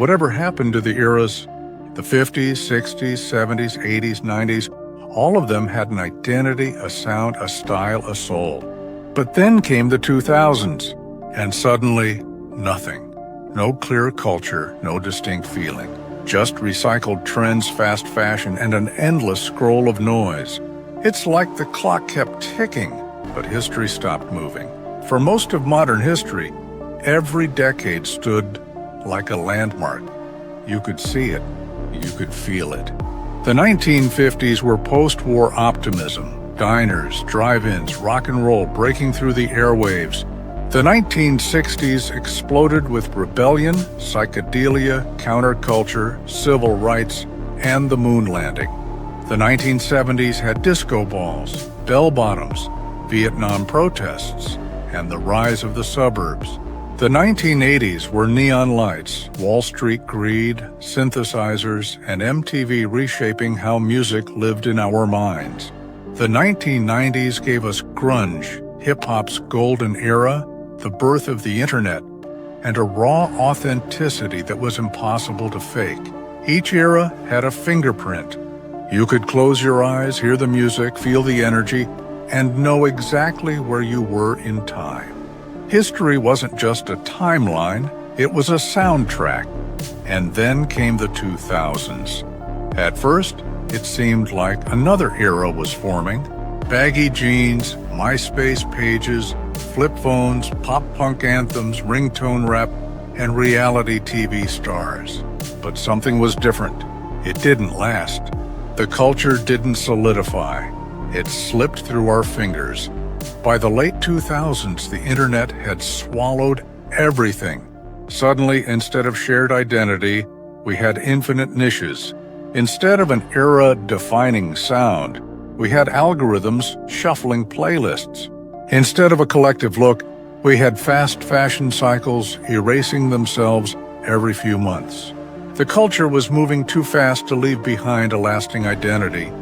Whatever happened to the eras, the 50s, 60s, 70s, 80s, 90s, all of them had an identity, a sound, a style, a soul. But then came the 2000s, and suddenly, nothing. No clear culture, no distinct feeling. Just recycled trends, fast fashion, and an endless scroll of noise. It's like the clock kept ticking, but history stopped moving. For most of modern history, every decade stood like a landmark. You could see it, you could feel it. The 1950s were post-war optimism, diners, drive-ins, rock and roll breaking through the airwaves. The 1960s exploded with rebellion, psychedelia, counterculture, civil rights, and the moon landing. The 1970s had disco balls, bell-bottoms, Vietnam protests, and the rise of the suburbs. The 1980s were neon lights, Wall Street greed, synthesizers, and MTV reshaping how music lived in our minds. The 1990s gave us grunge, hip-hop's golden era, the birth of the internet, and a raw authenticity that was impossible to fake. Each era had a fingerprint. You could close your eyes, hear the music, feel the energy, and know exactly where you were in time. History wasn't just a timeline, it was a soundtrack. And then came the 2000s. At first, it seemed like another era was forming. Baggy jeans, MySpace pages, flip phones, pop-punk anthems, ringtone rap, and reality TV stars. But something was different. It didn't last. The culture didn't solidify. It slipped through our fingers. By the late 2000s, the internet had swallowed everything. Suddenly, instead of shared identity, we had infinite niches. Instead of an era-defining sound, we had algorithms shuffling playlists. Instead of a collective look, we had fast fashion cycles erasing themselves every few months. The culture was moving too fast to leave behind a lasting identity.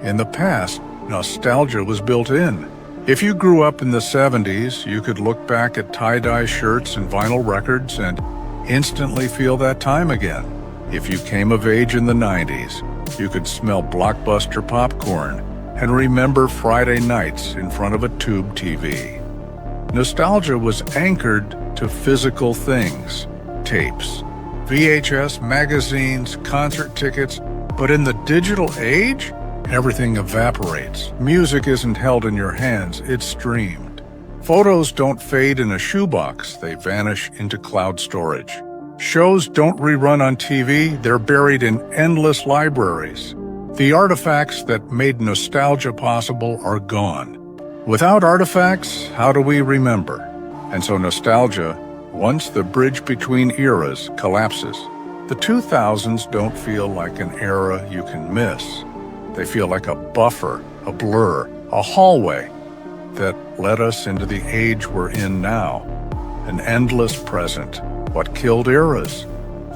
In the past, nostalgia was built in. If you grew up in the 70s, you could look back at tie-dye shirts and vinyl records and instantly feel that time again. If you came of age in the 90s, you could smell blockbuster popcorn and remember Friday nights in front of a tube TV. Nostalgia was anchored to physical things, tapes, VHS, magazines, concert tickets, but in the digital age, everything evaporates. Music isn't held in your hands, it's streamed. Photos don't fade in a shoebox, they vanish into cloud storage. Shows don't rerun on TV, they're buried in endless libraries. The artifacts that made nostalgia possible are gone. Without artifacts, how do we remember? And so nostalgia, once the bridge between eras, collapses. The 2000s don't feel like an era you can miss. They feel like a buffer, a blur, a hallway that led us into the age we're in now. An endless present. What killed eras?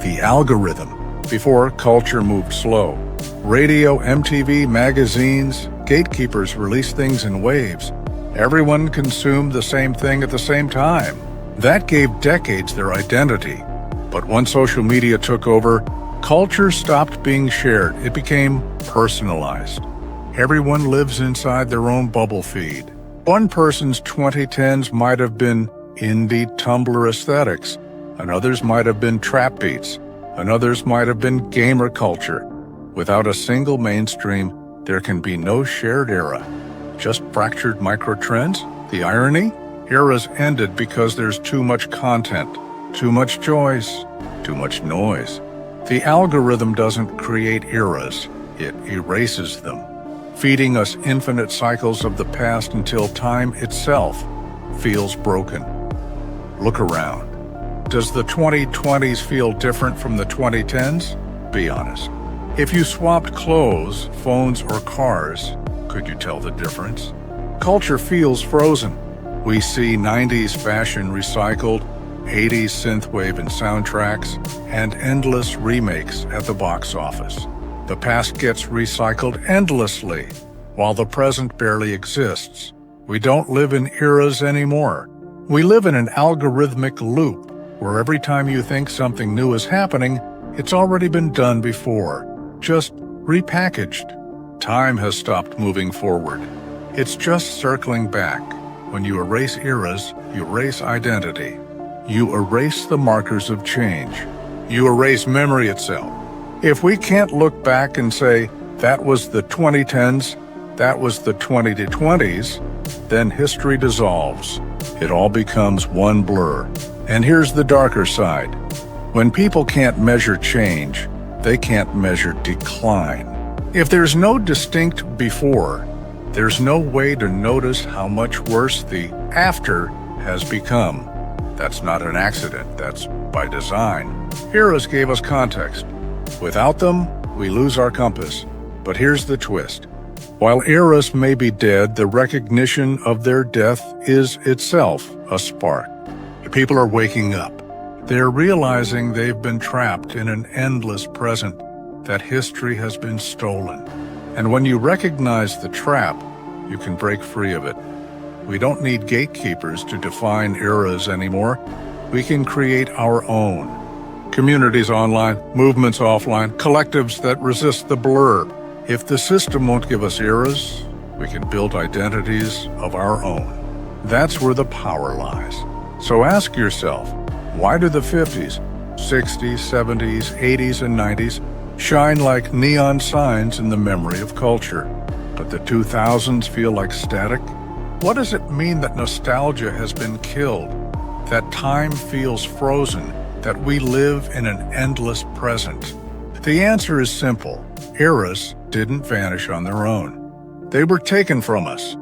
The algorithm. Before, culture moved slow. Radio, MTV, magazines, gatekeepers released things in waves. Everyone consumed the same thing at the same time. That gave decades their identity. But once social media took over, culture stopped being shared. It became personalized. Everyone lives inside their own bubble feed. One person's 2010s might have been indie Tumblr aesthetics. Another's might have been trap beats. Another's might have been gamer culture. Without a single mainstream, there can be no shared era. Just fractured microtrends? The irony? Eras ended because there's too much content, too much choice, too much noise. The algorithm doesn't create eras, it erases them, feeding us infinite cycles of the past until time itself feels broken. Look around. Does the 2020s feel different from the 2010s? Be honest. If you swapped clothes, phones, or cars, could you tell the difference? Culture feels frozen. We see 90s fashion recycled, 80s synthwave and soundtracks, and endless remakes at the box office. The past gets recycled endlessly, while the present barely exists. We don't live in eras anymore. We live in an algorithmic loop. where every time you think something new is happening, it's already been done before, just repackaged. Time has stopped moving forward. It's just circling back. When you erase eras, you erase identity. You erase the markers of change. You erase memory itself. If we can't look back and say, that was the 2010s, that was the 2020s, then history dissolves. It all becomes one blur. And here's the darker side. When people can't measure change, they can't measure decline. If there's no distinct before, there's no way to notice how much worse the after has become. That's not an accident, that's by design. Eras gave us context. Without them, we lose our compass. But here's the twist. While eras may be dead, the recognition of their death is itself a spark. People are waking up. They're realizing they've been trapped in an endless present, that history has been stolen. And when you recognize the trap, you can break free of it. We don't need gatekeepers to define eras anymore. We can create our own. Communities online, movements offline, collectives that resist the blur. If the system won't give us eras, we can build identities of our own. That's where the power lies. So ask yourself, why do the 50s, 60s, 70s, 80s, and 90s shine like neon signs in the memory of culture, but the 2000s feel like static? What does it mean that nostalgia has been killed, that time feels frozen, that we live in an endless present? The answer is simple. Eras didn't vanish on their own. They were taken from us,